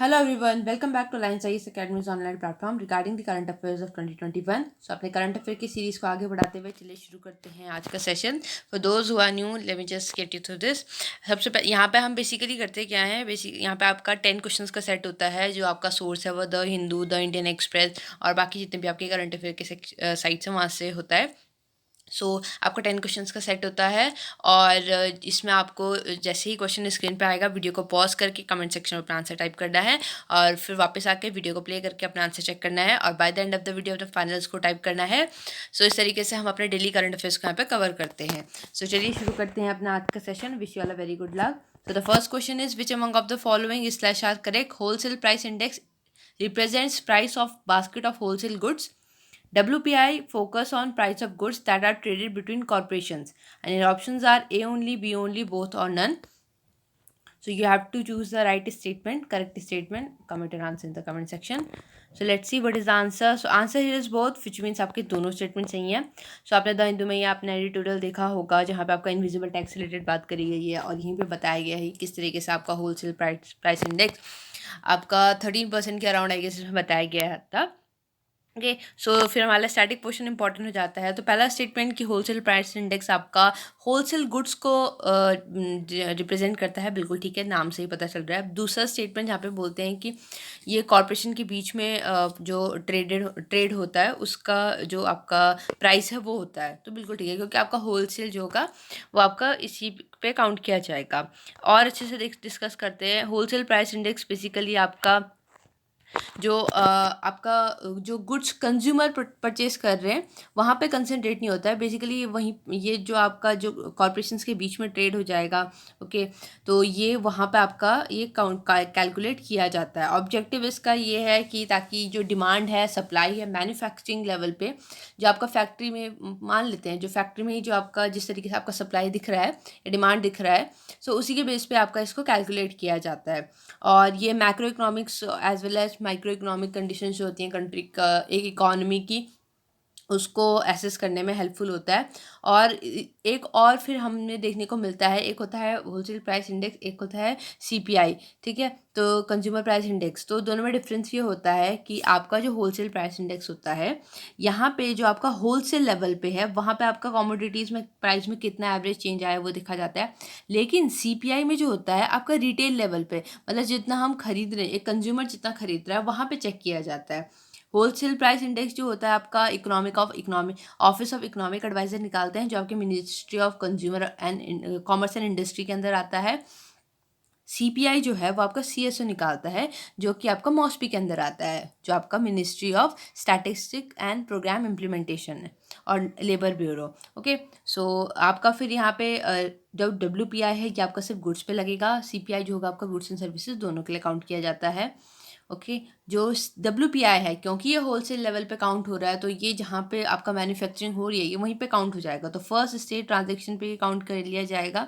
Hello everyone, welcome back to Alliance IAS Academy's online platform regarding the current affairs of 2021. So अपने current affair की series को आगे बढ़ाते हुए चलिए शुरू करते हैं आज का session. For those who are new, let me just get you through this. सबसे पहले यहाँ पे हम बेसिकली करते क्या हैं, यहाँ पे आपका 10 क्वेश्चंस का सेट होता है. जो आपका सोर्स है वो the Hindu, the Indian express और बाकी जितने भी आपके करंट अफेयर के साइट्स हैं वहाँ से होता है. आपका 10 क्वेश्चंस का सेट होता है और इसमें आपको जैसे ही क्वेश्चन स्क्रीन पे आएगा वीडियो को पॉज करके कमेंट सेक्शन में अपना आंसर टाइप करना है और फिर वापस आके वीडियो को प्ले करके अपना आंसर चेक करना है और by the end of the video अपने फाइनल्स को टाइप करना है. इस तरीके से हम अपने डेली करंट अफेयर्स को यहाँ पे कवर करते हैं. चलिए शुरू करते हैं अपना आज का session. Wish you all a very good luck. So the first question is, which among of the following is slash are correct? Wholesale price index represents price of basket of wholesale goods. WPI focus on price of goods that are traded between corporations, and your options are A only, B only, both or none. So you have to choose the right statement, correct statement. Comment your answer in the comment section. So let's see what is the answer. So answer here is both, which means आपके दोनों statement सही हैं. आपने the Hindu में ये आपने editorial देखा होगा जहाँ पे आपका इनविजिबल टैक्स रिलेटेड बात करी गई है और यहीं पे बताया गया है किस तरीके से आपका होलसेल प्राइस इंडेक्स आपका 13% के अराउंड आई गेस इसमें बताया गया था. ओके. फिर हमारा स्टैटिक पोर्शन इंपॉर्टेंट हो जाता है. तो पहला स्टेटमेंट कि होलसेल प्राइस इंडेक्स आपका होलसेल गुड्स को रिप्रेजेंट करता है, बिल्कुल ठीक है, नाम से ही पता चल रहा है. दूसरा स्टेटमेंट जहाँ पे बोलते हैं कि ये कॉरपोरेशन के बीच में जो ट्रेड होता है उसका जो आपका प्राइस है वो होता है. तो बिल्कुल ठीक है, क्योंकि आपका होलसेल जो होगा वो आपका इसी पे काउंट किया जाएगा. और अच्छे से डिस्कस करते हैं. होलसेल प्राइस इंडेक्स बेसिकली आपका जो आपका जो गुड्स कंज्यूमर परचेस कर रहे हैं वहाँ पे कंसंट्रेट नहीं होता है. बेसिकली वहीं ये जो आपका जो कॉरपोरेशंस के बीच में ट्रेड हो जाएगा. ओके. तो ये वहाँ पे आपका ये कैलकुलेट किया जाता है. ऑब्जेक्टिव इसका ये है कि ताकि जो डिमांड है, सप्लाई है, मैन्युफैक्चरिंग लेवल पे जो आपका फैक्ट्री में मान लेते हैं, जो फैक्ट्री में ही जो आपका जिस तरीके से आपका सप्लाई दिख रहा है या डिमांड दिख रहा है, उसी के बेस पे आपका इसको कैलकुलेट किया जाता है. और ये macro economics as well as micro economic conditions जो होती हैं कंट्री का एक इकॉनमी की, उसको एसेस करने में हेल्पफुल होता है. और एक और फिर हमें देखने को मिलता है, एक होता है होलसेल प्राइस इंडेक्स, एक होता है CPI. ठीक है. तो कंज्यूमर प्राइस इंडेक्स. तो दोनों में डिफरेंस ये होता है कि आपका जो होलसेल प्राइस इंडेक्स होता है यहाँ पे जो आपका होलसेल लेवल पे है वहाँ पे आपका कमोडिटीज़ में प्राइस में कितना एवरेज चेंज आया है वो देखा जाता है. लेकिन CPI में जो होता है आपका रिटेल लेवल पे, मतलब जितना हम खरीद रहे हैं, एक कंज्यूमर जितना खरीद रहा है वहाँ पे चेक किया जाता है. होलसेल प्राइस इंडेक्स जो होता है आपका ऑफिस ऑफ इकोनॉमिक एडवाइजर निकालते हैं, जो आपके ministry of consumer and commerce and industry के अंदर आता है. CPI जो है वो आपका CSO निकालता है, जो कि आपका मॉस्पी के अंदर आता है, जो आपका ministry of statistic and program implementation है और लेबर ब्यूरो. ओके. आपका फिर यहाँ पे जो WPI है ये आपका सिर्फ गुड्स पे लगेगा. CPI जो होगा आपका गुड्स एंड सर्विसेज दोनों के लिए काउंट किया जाता है. ओके. जो WPI है, क्योंकि ये होलसेल लेवल पे काउंट हो रहा है, तो ये जहाँ पे आपका मैन्युफैक्चरिंग हो रही है ये वहीं पे काउंट हो जाएगा. तो फर्स्ट स्टेज ट्रांजेक्शन पे काउंट कर लिया जाएगा.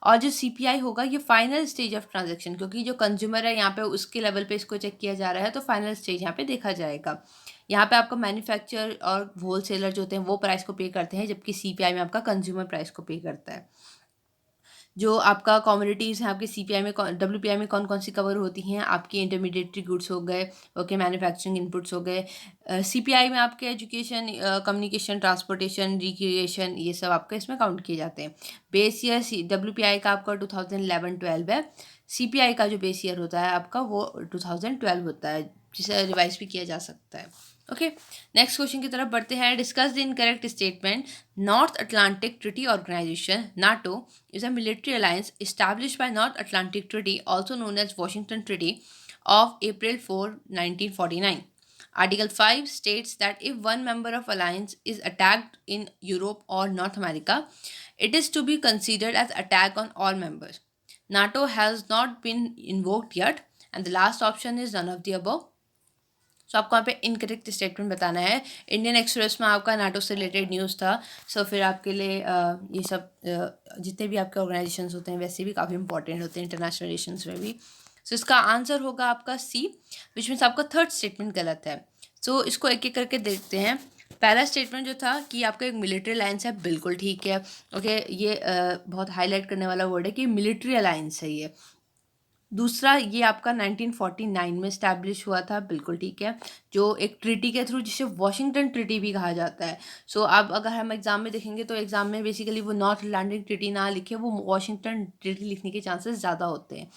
और जो CPI होगा ये फाइनल स्टेज ऑफ ट्रांजेक्शन, क्योंकि जो कंज्यूमर है यहाँ पे उसके लेवल पे इसको चेक किया जा रहा है, तो फाइनल स्टेज यहाँ पे देखा जाएगा. यहाँ पे आपका मैन्युफैक्चरर और होलसेलर जो होते हैं वो प्राइस को पे करते हैं, जबकि CPI में आपका कंज्यूमर प्राइस को पे करता है. जो आपका कमोडिटीज़ हैं आपके CPI में WPI में कौन कौन सी कवर होती हैं, आपकी इंटरमीडिएटरी गुड्स हो गए, ओके, मैन्युफैक्चरिंग इनपुट्स हो गए. CPI में आपके एजुकेशन, कम्युनिकेशन, ट्रांसपोर्टेशन, रिक्रिएशन, ये सब आपका इसमें काउंट किए जाते हैं. बेस ईयर WPI का आपका 2011-12 है. CPI का जो बेस ईयर होता है आपका वो 2012 होता है, जिसे रिवाइज भी किया जा सकता है. ओके. नेक्स्ट क्वेश्चन की तरफ बढ़ते हैं. Discuss the incorrect statement. North Atlantic Treaty Organization NATO is a military alliance established by North Atlantic Treaty, also known as Washington Treaty of April 4, 1949. Article 5 states that if one member of alliance is attacked in Europe or North America, it is to be considered as attack on all members. NATO has not been invoked yet, and the last option is none of the above. आपको यहाँ पे incorrect statement बताना है. Indian express में आपका NATO से related news था. फिर आपके लिए ये सब जितने भी आपके ऑर्गेनाइजेशंस होते हैं वैसे भी काफ़ी इंपॉर्टेंट होते हैं इंटरनेशनल रिलेशंस में भी. इसका आंसर होगा आपका C, विच मीन्स आपका थर्ड स्टेटमेंट गलत है. इसको एक एक करके देखते हैं. पहला स्टेटमेंट जो था कि आपका एक मिलिट्री अलायंस है, बिल्कुल ठीक है. ओके. ये बहुत हाईलाइट करने वाला वर्ड है कि मिलिट्री अलायंस है ये. दूसरा ये आपका 1949 में इस्टेब्लिश हुआ था, बिल्कुल ठीक है, जो एक ट्रीटी के थ्रू, जिसे वॉशिंगटन ट्रीटी भी कहा जाता है। सो अब अगर हम एग्ज़ाम में देखेंगे तो एग्ज़ाम में बेसिकली वो नॉर्थ अटलांटिक ट्रीटी ना लिखे, वो वॉशिंगटन ट्रीटी लिखने के चांसेस ज़्यादा होते हैं।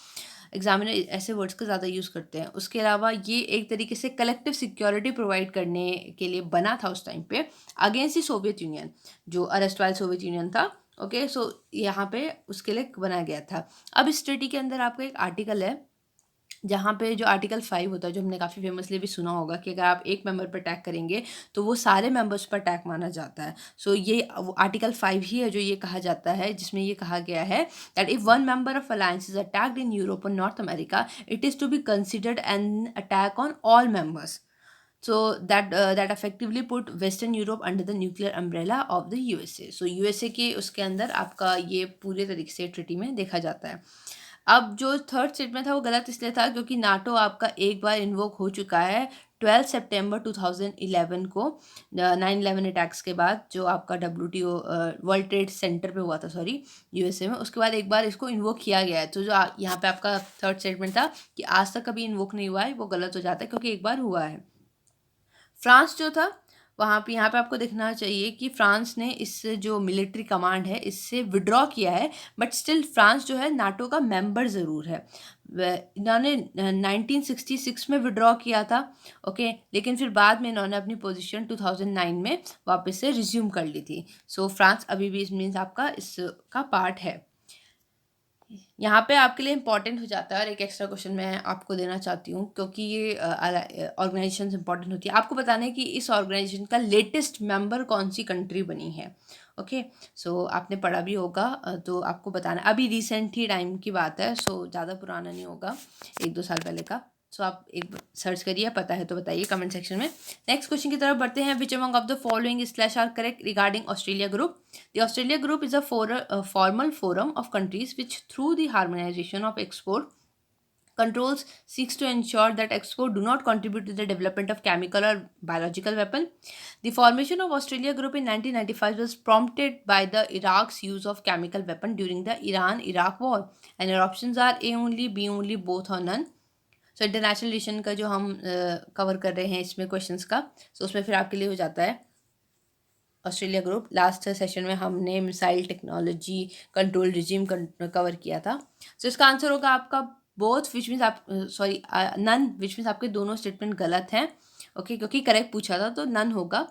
एग्जामिनर ऐसे वर्ड्स का ज़्यादा यूज़ करते हैं। उसके अलावा ये एक तरीके से कलेक्टिव सिक्योरिटी प्रोवाइड करने के लिए बना था उस टाइम पे, अगेंस्ट द सोवियत यूनियन, जो अरेस्टवाइल सोवियत यूनियन था। ओके, सो यहाँ पे उसके लिए बनाया गया था। अब इस ट्रीटी के अंदर आपका एक आर्टिकल है, जहाँ पे जो आर्टिकल 5 होता है, जो हमने काफ़ी फेमसली भी सुना होगा कि अगर आप एक मेंबर पर अटैक करेंगे तो वो सारे मेंबर्स पर अटैक माना जाता है। सो ये आर्टिकल 5 ही है जो ये कहा जाता है, जिसमें ये कहा गया है that if one member of alliance is attacked in Europe और North America, it is to be considered an attack on all members. So that effectively put Western Europe under the nuclear umbrella of the USA. So USA के उसके अंदर आपका ये पूरे तरीके से treaty में देखा जाता है। अब जो थर्ड स्टेटमेंट था वो गलत इसलिए था क्योंकि नाटो आपका एक बार इन्वोक हो चुका है 12 सितंबर 2011 को, 9/11 अटैक्स के बाद, जो आपका WTO वर्ल्ड ट्रेड सेंटर पे हुआ था, सॉरी, USA में। उसके बाद एक बार इसको इन्वोक किया गया है। तो जो यहाँ पे आपका थर्ड स्टेटमेंट था कि आज तक कभी इन्वोक नहीं हुआ है, वो गलत हो जाता है क्योंकि एक बार हुआ है। फ्रांस जो था, वहाँ पे यहाँ पे आपको देखना चाहिए कि फ्रांस ने इस जो मिलिट्री कमांड है इससे विड्रॉ किया है, बट स्टिल फ्रांस जो है नाटो का मेंबर ज़रूर है। इन्होंने 1966 में विड्रॉ किया था, ओके, लेकिन फिर बाद में इन्होंने अपनी पोजीशन 2009 में वापस से रिज्यूम कर ली थी। सो फ्रांस अभी भी इस मीन्स आपका इसका पार्ट है। यहाँ पे आपके लिए इंपॉर्टेंट हो जाता है, और एक एक्स्ट्रा क्वेश्चन मैं आपको देना चाहती हूँ क्योंकि ये ऑर्गेनाइजेशन इंपॉर्टेंट होती है। आपको बताना है कि इस ऑर्गेनाइजेशन का लेटेस्ट मेंबर कौन सी कंट्री बनी है। ओके, सो आपने पढ़ा भी होगा, तो आपको बताना, अभी रिसेंट ही टाइम की बात है, सो ज़्यादा पुराना नहीं होगा, 1-2 साल पहले का। सो आप एक सर्च करिए, पता है तो बताइए कमेंट सेक्शन में। नेक्स्ट क्वेश्चन की तरफ बढ़ते हैं। Which among of the following slash are correct regarding Australia group? The Australia Group is a formal forum of countries which, through the harmonization of export controls, seeks to ensure that export do not contribute to the development of chemical or biological weapon. The formation of Australia Group in 1995 was prompted by the Iraq's use of chemical weapon during the Iran-Iraq war. And your options are A only, B only, both or none. So international relation का जो हम cover कर रहे हैं इसमें questions का, so उसमें फिर आपके लिए हो जाता है ऑस्ट्रेलिया ग्रुप। लास्ट सेशन में हमने missile technology control regime cover किया था। सो इसका आंसर होगा आपका बोथ, विच मीन्स आप सॉरी नन, विच मीन्स आपके दोनों स्टेटमेंट गलत हैं। ओके, क्योंकि करेक्ट पूछा था तो नन होगा।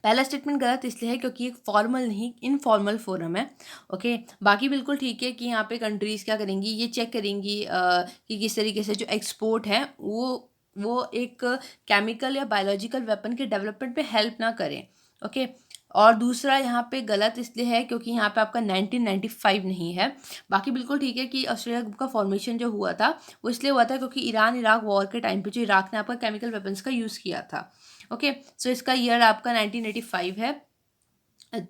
पहला स्टेटमेंट गलत इसलिए है क्योंकि एक फॉर्मल नहीं, इनफॉर्मल फोरम है। ओके, बाकी बिल्कुल ठीक है कि यहाँ पे कंट्रीज़ क्या करेंगी, ये चेक करेंगी कि किस तरीके से जो एक्सपोर्ट है वो एक केमिकल या बायोलॉजिकल वेपन के डेवलपमेंट पे हेल्प ना करें। ओके, और दूसरा यहाँ पे गलत इसलिए है क्योंकि यहाँ पे आपका 1995 नहीं है। बाकी बिल्कुल ठीक है कि ऑस्ट्रेलिया ग्रुप का फॉर्मेशन जो हुआ था वो इसलिए हुआ था क्योंकि ईरान इराक वॉर के टाइम पे जो इराक ने आपका केमिकल वेपन्स का यूज़ किया था। ओके, सो इसका ईयर आपका 1985 है,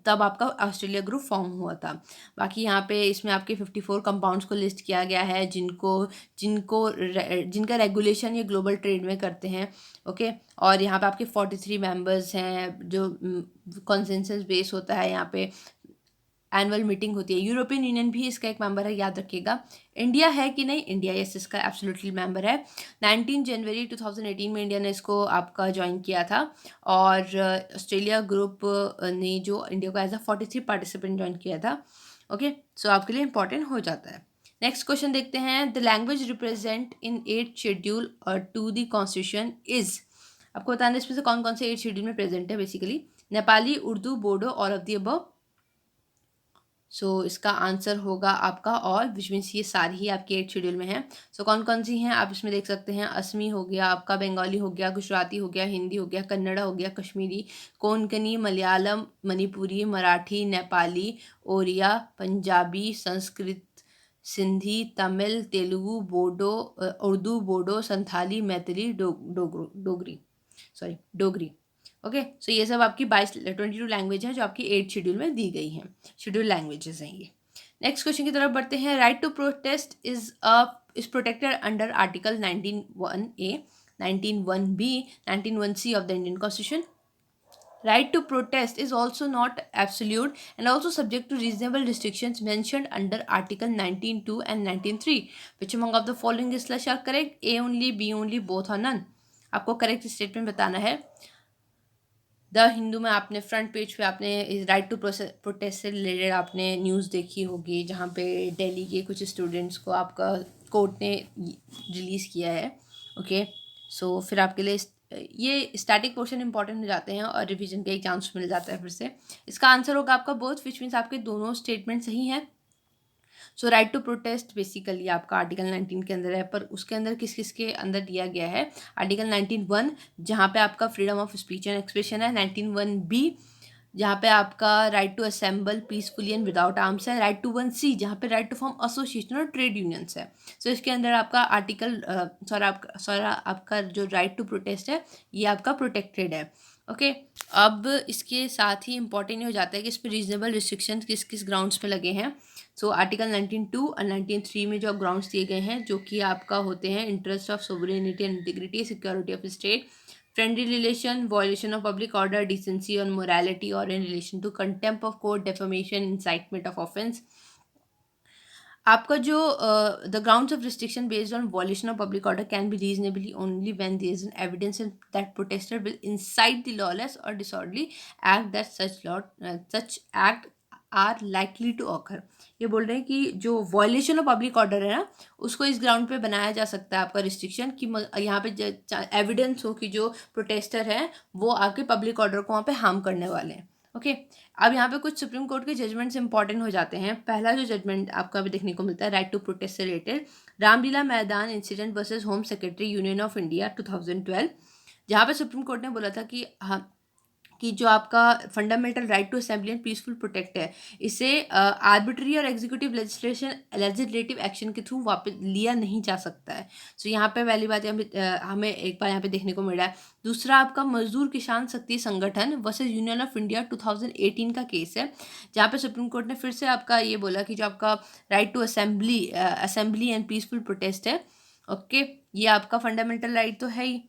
तब आपका ऑस्ट्रेलिया ग्रुप फॉर्म हुआ था। बाकी यहाँ पे इसमें आपके 54 कंपाउंड्स को लिस्ट किया गया है जिनको जिनको जिनका रेगुलेशन ये ग्लोबल ट्रेड में करते हैं। ओके, और यहाँ पे आपके 43 मेंबर्स हैं, जो कॉन्सेंसस बेस होता है, यहाँ पे एनुअल मीटिंग होती है। यूरोपियन यूनियन भी इसका एक मेंबर है, याद रखिएगा। इंडिया है कि नहीं? इंडिया यस, इसका एब्सोल्युटली मेंबर है। 19 जनवरी 2018 में इंडिया ने इसको आपका ज्वाइन किया था, और ऑस्ट्रेलिया ग्रुप ने जो इंडिया को एज अ 43 पार्टिसिपेंट ज्वाइन किया था। ओके, सो आपके लिए इंपॉर्टेंट हो जाता है। नेक्स्ट क्वेश्चन देखते हैं। The language represent in 8th schedule to the constitution is, आपको बताना है इसमें से कौन कौन से 8th शेड्यूल में प्रेजेंट है। बेसिकली नेपाली, उर्दू, बोडो, और ऑफ द अबव। सो इसका आंसर होगा आपका ऑल, विच मीन्स ये सारी ही आपके 8th शेड्यूल में है। सो कौन कौन सी हैं आप इसमें देख सकते हैं। असमी हो गया आपका, बंगाली हो गया, गुजराती हो गया, हिंदी हो गया, कन्नड़ा हो गया, कश्मीरी, कोंकणी, मलयालम, मणिपुरी, मराठी, नेपाली, ओरिया, पंजाबी, संस्कृत, सिंधी, तमिल, तेलुगु, बोडो, उर्दू, बोडो, संथाली, मैथिली, डोगरी, सॉरी डोगरी। ओके, सो ये सब आपकी 22 लैंग्वेज हैं जो आपकी 8th शेड्यूल में दी गई हैं, शेड्यूल लैंग्वेजेस हैं ये। नेक्स्ट क्वेश्चन की तरफ बढ़ते हैं। Right to protest is protected under article 19(1)(a), 19(1)(b), 19(1)(c of the Indian constitution. Right to protest is also not absolute and also subject to reasonable restrictions mentioned under Article 19(2) and 19(3). Which among of the following is slash are correct? A only, B only, both or none? आपको correct statement बताना है। The Hindu में आपने front page पे आपने right to protest से related आपने news देखी होगी, जहाँ पे दिल्ली के कुछ स्टूडेंट्स को आपका कोर्ट ने रिलीज़ किया है। ओके, सो फिर आपके लिए ये स्टैटिक पोर्शन इंपॉर्टेंट हो जाते हैं और रिवीजन का एक चांस मिल जाता है फिर से। इसका आंसर होगा आपका बोथ, विच मीन्स आपके दोनों स्टेटमेंट सही हैं। सो राइट टू प्रोटेस्ट बेसिकली आपका आर्टिकल 19 के अंदर है, पर उसके अंदर किस किस के अंदर दिया गया है? आर्टिकल 19(1) जहाँ पे आपका freedom of speech and expression है, 19(1)(b) जहाँ पे आपका right to assemble peacefully and without arms है, राइट टू 1(c) जहाँ पे राइट टू फॉर्म एसोसिएशन और ट्रेड यूनियंस है। सो इसके अंदर आपका आर्टिकल आपका जो राइट टू प्रोटेस्ट है ये आपका प्रोटेक्टेड है। ओके, अब इसके साथ ही इम्पॉर्टेंट हो जाता है कि इस पर रीजनेबल रिस्ट्रिक्शन किस किस ग्राउंड्स पे लगे हैं। सो आर्टिकल 19(2) और 19(3) में जो ग्राउंड्स दिए गए हैं, जो कि आपका होते हैं interest of sovereignty and integrity, security of state, friendly relation, violation of public order, decency और मोरालिटी, और in relation to contempt of court, defamation, incitement of offence. आपका जो the grounds of restriction based on violation of public order can be reasonably only when there is an evidence that protester will incite the lawless और disorderly act that such act are likely to occur. ये बोल रहे हैं कि जो violation of public order है ना, उसको इस ग्राउंड पे बनाया जा सकता है आपका रिस्ट्रिक्शन कि यहाँ पे एविडेंस हो कि जो प्रोटेस्टर है वो आपके पब्लिक ऑर्डर को वहाँ पे हार्म करने वाले हैं। ओके, अब यहाँ पे कुछ सुप्रीम कोर्ट के जजमेंट्स इंपॉर्टेंट हो जाते हैं। पहला जो जजमेंट आपका भी देखने को मिलता है राइट टू प्रोटेस्ट से रिलेटेड, रामलीला मैदान incident versus home secretary union of India 2012, जहाँ पे सुप्रीम कोर्ट ने बोला था कि जो आपका fundamental right to assembly and peaceful protect है, इसे आर्बिट्री और एग्जीक्यूटिव लेजिस्लेटिव एक्शन के थ्रू वापस लिया नहीं जा सकता है। सो यहाँ पे पहली बात हमें एक बार यहाँ पे देखने को मिल रहा है। दूसरा आपका मजदूर किसान शक्ति संगठन वर्सेस यूनियन ऑफ इंडिया 2018 का केस है, जहाँ पे सुप्रीम कोर्ट ने फिर से आपका ये बोला कि जो आपका right to assembly and peaceful protest है, ओके, ये आपका फंडामेंटल राइट तो है ही।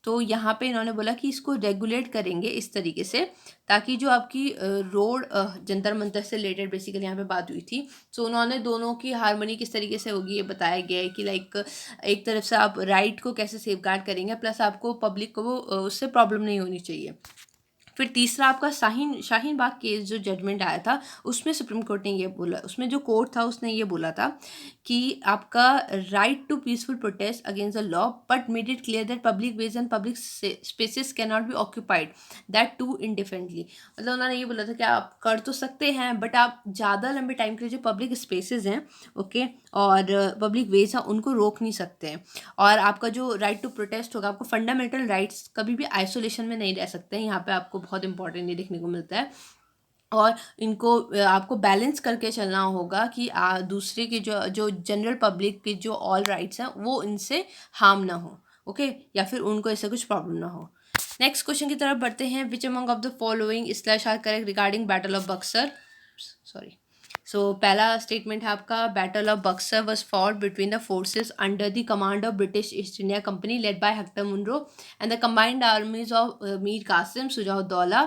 तो यहाँ पे इन्होंने बोला कि इसको रेगुलेट करेंगे इस तरीके से ताकि जो आपकी रोड जंतर मंतर से रिलेटेड बेसिकली यहाँ पे बात हुई थी। सो उन्होंने दोनों की हार्मनी किस तरीके से होगी ये बताया गया है कि लाइक एक तरफ से आप राइट को कैसे सेफगार्ड करेंगे, प्लस आपको पब्लिक को उससे प्रॉब्लम नहीं होनी चाहिए। फिर तीसरा आपका शाहीन बाग केस जो जजमेंट आया था, उसमें सुप्रीम कोर्ट ने ये बोला, उसमें जो कोर्ट था उसने ये बोला था कि आपका right to peaceful protest against the law but made it clear that public ways and public spaces can not be occupied that too indifferently. मतलब उन्होंने ये बोला था कि आप कर तो सकते हैं बट आप ज़्यादा लंबे टाइम के लिए जो पब्लिक स्पेसेस हैं, ओके, और पब्लिक वेज हैं उनको रोक नहीं सकते हैं। और आपका जो राइट टू प्रोटेस्ट होगा, आपको फंडामेंटल राइट्स कभी भी आइसोलेशन में नहीं रह सकते हैं। यहाँ पे आपको बहुत इंपॉर्टेंट ये देखने को मिलता है, और इनको आपको बैलेंस करके चलना होगा कि दूसरे की जो जनरल पब्लिक की जो ऑल राइट्स हैं वो इनसे हार्म ना हो, ओके, या फिर उनको इससे कुछ प्रॉब्लम ना हो। नेक्स्ट क्वेश्चन की तरफ बढ़ते हैं। Which among of the following slash are correct regarding battle of Buxar? Sorry, so पहला स्टेटमेंट है आपका battle of Buxar was fought between the forces under the command of British East India Company led by Hector Munro and the combined armies of Mir Qasim, Shujauddaula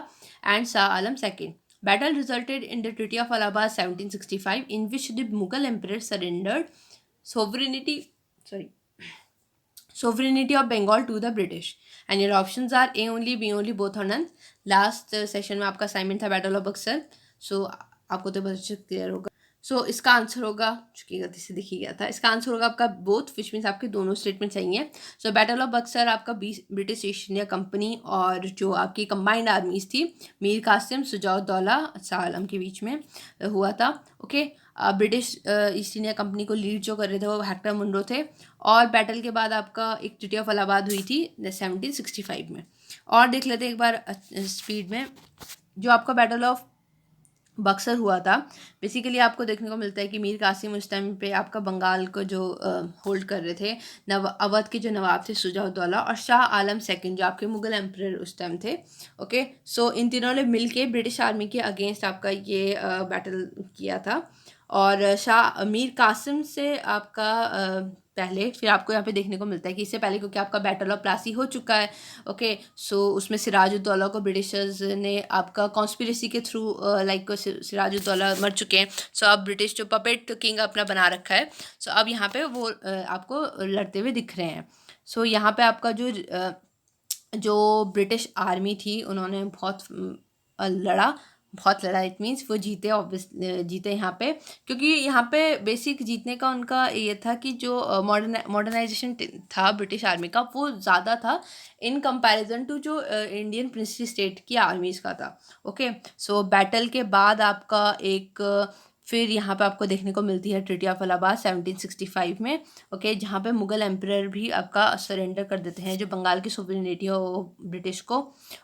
and Shah Alam second. Battle resulted in the Treaty of Allahabad 1765, in which the Mughal emperor surrendered sovereignty of Bengal to the British. And your options are A only, B only, both or none. Last session में आपका assignment था battle of Buxar, सो आपको तो बहुत अच्छे clear होगा। सो इसका answer होगा, चूँकि गलती से दिखी गया था, इसका आंसर होगा आपका बोथ, विच मीन्स आपके दोनों स्टेटमेंट सही हैं। सो बैटल ऑफ बक्सर आपका ब्रिटिश ईस्ट इंडिया कंपनी और जो आपकी कंबाइंड आर्मीज थी मीर कासिम, शुजाउद्दौला, शाह आलम के बीच में हुआ था। Okay, British East India company को लीड जो कर रहे थे वो हेक्टर मुनरो थे, और बैटल के बाद आपका एक ट्रीटी ऑफ इलाहाबाद हुई थी 1765 में। और देख लेते हैं एक बार स्पीड में, जो आपका बैटल ऑफ बक्सर हुआ था, बेसिकली आपको देखने को मिलता है कि मीर कासिम उस टाइम पे आपका बंगाल को जो होल्ड कर रहे थे, अवध के जो नवाब थे शुजाउद्दौला, और शाह आलम सेकंड जो आपके मुगल एम्परर उस टाइम थे। ओके, सो इन तीनों ने मिलके ब्रिटिश आर्मी के अगेंस्ट आपका ये बैटल किया था, और मीर कासिम से आपका पहले, फिर आपको यहाँ पे देखने को मिलता है कि इससे पहले क्योंकि आपका बैटल ऑफ प्लासी हो चुका है, ओके। सो उसमें सिराजुद्दौला को ब्रिटिशर्स ने आपका कॉन्स्पिरेसी के थ्रू लाइक सिराजुद्दौला मर चुके हैं। सो अब ब्रिटिश जो पपेट किंग अपना बना रखा है, सो अब यहाँ पे वो आपको लड़ते हुए दिख रहे हैं। सो यहाँ पे आपका जो ब्रिटिश आर्मी थी उन्होंने बहुत लड़ा, इट मीन्स वो जीते, ऑब्वियस जीते यहाँ पे, क्योंकि यहाँ पे बेसिक जीतने का उनका ये था कि जो मॉडर्नाइजेशन था ब्रिटिश आर्मी का वो ज़्यादा था इन कंपैरिजन टू जो इंडियन प्रिंसली स्टेट की आर्मीज़ का था, ओके। सो बैटल के बाद आपका फिर यहाँ पे आपको देखने को मिलती है ट्रीटी ऑफ इलाहाबाद 1765 में, ओके, जहाँ पे मुगल एम्परर भी आपका सरेंडर कर देते हैं जो बंगाल की सोवरेनिटी हो ब्रिटिश को,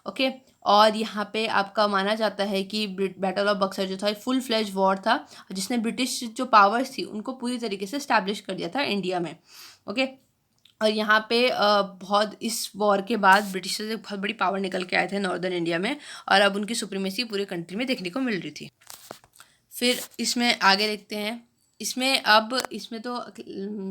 ओके। और यहाँ पे आपका माना जाता है कि बैटल ऑफ बक्सर जो था फुल फ्लेज वॉर था जिसने ब्रिटिश जो पावर्स थी उनको पूरी तरीके से स्टैब्लिश कर दिया था इंडिया में, ओके। और यहाँ पे बहुत इस वॉर के बाद ब्रिटिशर्स एक बहुत बड़ी पावर निकल के आए थे नॉर्दर्न इंडिया में, और अब उनकी सुप्रीमेसी पूरे कंट्री में देखने को मिल रही थी। फिर इसमें आगे देखते हैं, इसमें तो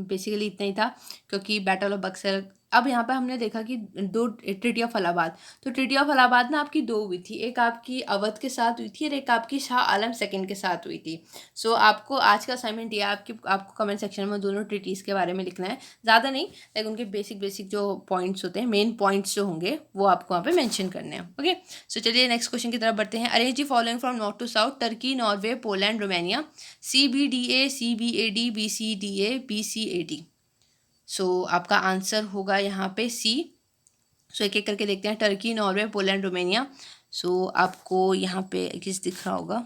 बेसिकली इतना ही था क्योंकि बैटल ऑफ बक्सर। अब यहाँ पे हमने देखा कि दो ट्रीटी ऑफ इलाहाबाद, तो ट्रीटी ऑफ इलाहाबाद ना आपकी दो हुई थी, एक आपकी अवध के साथ हुई थी और एक आपकी शाह आलम सेकंड के साथ हुई थी। सो आपको आज का असाइनमेंट ये आपको कमेंट सेक्शन में दोनों ट्रीटीज़ के बारे में लिखना है, ज़्यादा नहीं, लाइक उनके बेसिक जो पॉइंट्स होते हैं, मेन पॉइंट्स जो होंगे वो आपको वहाँ पे मेंशन करने हैं, ओके। सो चलिए नेक्स्ट क्वेश्चन की तरफ बढ़ते हैं। Arrange the following from north to south, Turkey, Norway, Poland, Romania, CBDA, CBAD, BCDA, BCAD। So आपका आंसर होगा यहाँ पे सी। सो एक एक करके देखते हैं, टर्की, नॉर्वे, पोलैंड, रोमानिया। सो आपको यहाँ पे किस दिख रहा होगा।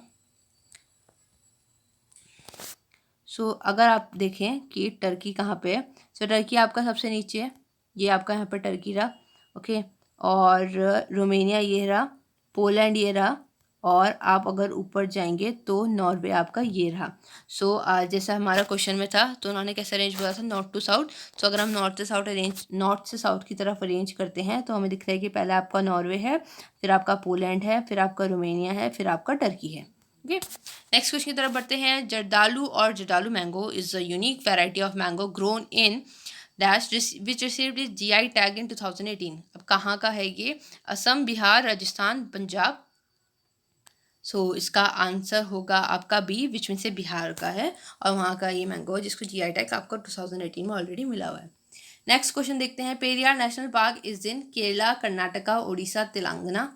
सो अगर आप देखें कि टर्की कहाँ पे है, सो टर्की आपका सबसे नीचे है, ये आपका यहाँ पे टर्की रहा, ओके। और रोमानिया ये रहा, पोलैंड ये रहा, और आप अगर ऊपर जाएंगे तो नॉर्वे आपका ये रहा। सो जैसा हमारा क्वेश्चन में था तो उन्होंने कैसे अरेंज किया था, नॉर्थ टू साउथ। सो अगर हम नॉर्थ से साउथ की तरफ अरेंज करते हैं तो हमें दिख रहा है कि पहले आपका नॉर्वे है, फिर आपका पोलैंड है, फिर आपका रोमानिया है, फिर आपका टर्की है, ओके। नेक्स्ट क्वेश्चन की तरफ बढ़ते हैं। जर्दालू और Jardalu mango is a unique variety of mango grown in dash which received is GI tag in 2018। अब कहाँ का है ये, असम, बिहार, राजस्थान, पंजाब। सो इसका आंसर होगा आपका बी, विच मीन से बिहार का है, और वहाँ का ये मैंगो है जिसको GI टैग आपको 2018 में ऑलरेडी मिला हुआ है। नेक्स्ट क्वेश्चन देखते हैं। Periyar national park is in Kerala, Karnataka, Orissa, Telangana.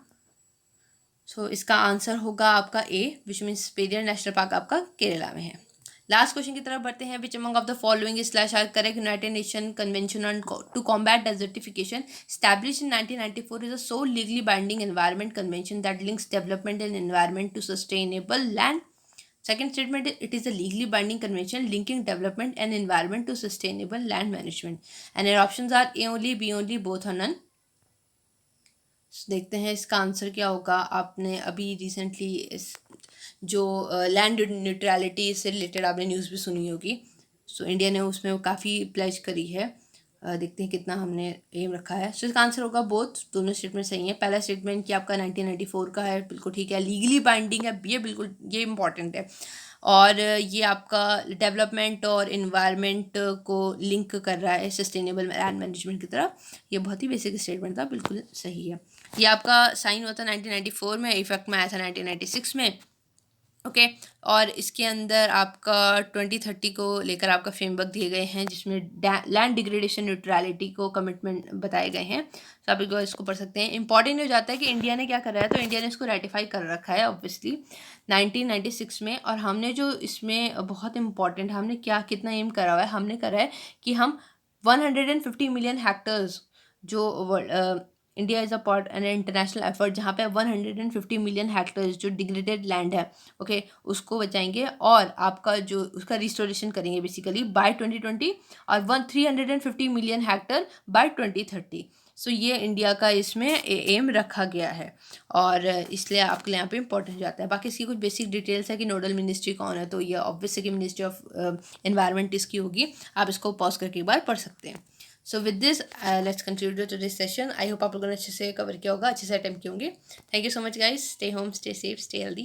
So इसका आंसर होगा आपका A, which means Periyar national park आपका केरला में है। लास्ट क्वेश्चन की तरफ बढ़ते हैं। Which among of the following slash are correct, United Nation convention on to combat desertification established in 1994 is a sole legally binding environment convention that links development and environment to sustainable land. Second statement, it is a legally binding convention linking development and environment to sustainable land management. And your options are A only, B only, both or none. देखते हैं इसका answer क्या होगा। आपने अभी recently इस जो land neutrality से रिलेटेड आपने न्यूज़ भी सुनी होगी। सो इंडिया ने उसमें काफ़ी प्लेज करी है। देखते हैं कितना हमने एम रखा है। सो इसका आंसर होगा बोथ, दोनों स्टेटमेंट सही है। पहला स्टेटमेंट कि आपका 1994 का है, बिल्कुल ठीक है, लीगली बाइंडिंग है, ये बिल्कुल ये इंपॉर्टेंट है। और ये आपका डेवलपमेंट और इन्वायरमेंट को लिंक कर रहा है सस्टेनेबल लैंड मैनेजमेंट की तरफ, ये बहुत ही बेसिक स्टेटमेंट था, बिल्कुल सही है। ये आपका साइन हुआ था 1994 में, इफेक्ट में आया था 1996 में, ओके। और इसके अंदर आपका 2030 को लेकर आपका फ्रेमवर्क दिए गए हैं जिसमें लैंड डिग्रेडेशन न्यूट्रलिटी को कमिटमेंट बताए गए हैं। तो आप इसको पढ़ सकते हैं। इंपॉर्टेंट हो जाता है कि इंडिया ने क्या करा है, तो इंडिया ने इसको रेटिफाई कर रखा है ऑब्वियसली 1996 में। और हमने जो इसमें बहुत इंपॉर्टेंट, हमने कितना एम करा हुआ है, हमने करा है कि हम 150 मिलियन हेक्टर्स जो India is a part an international effort जहाँ पे 150 मिलियन हेक्टर्स जो डिग्रेडेड लैंड है, ओके, उसको बचाएंगे और आपका जो उसका रिस्टोरेशन करेंगे बेसिकली बाय 2020, और 350 मिलियन हेक्टर बाय 2030। सो ये इंडिया का इसमें एम रखा गया है, और इसलिए आपके लिए यहाँ पे इंपॉर्टेंट हो जाता है। बाकी इसकी कुछ बेसिक डिटेल्स है कि नोडल मिनिस्ट्री कौन है, तो ये ऑब्वियसली कि मिनिस्ट्री ऑफ एनवायरनमेंट इसकी होगी। आप इसको पॉज करके एक बार पढ़ सकते हैं। So with this let's conclude today's session. I hope आप लोगों ने अच्छे से कवर किया होगा, अच्छे से अटेम्प्ट किए होंगे। Thank you so much guys, stay home, stay safe, stay healthy.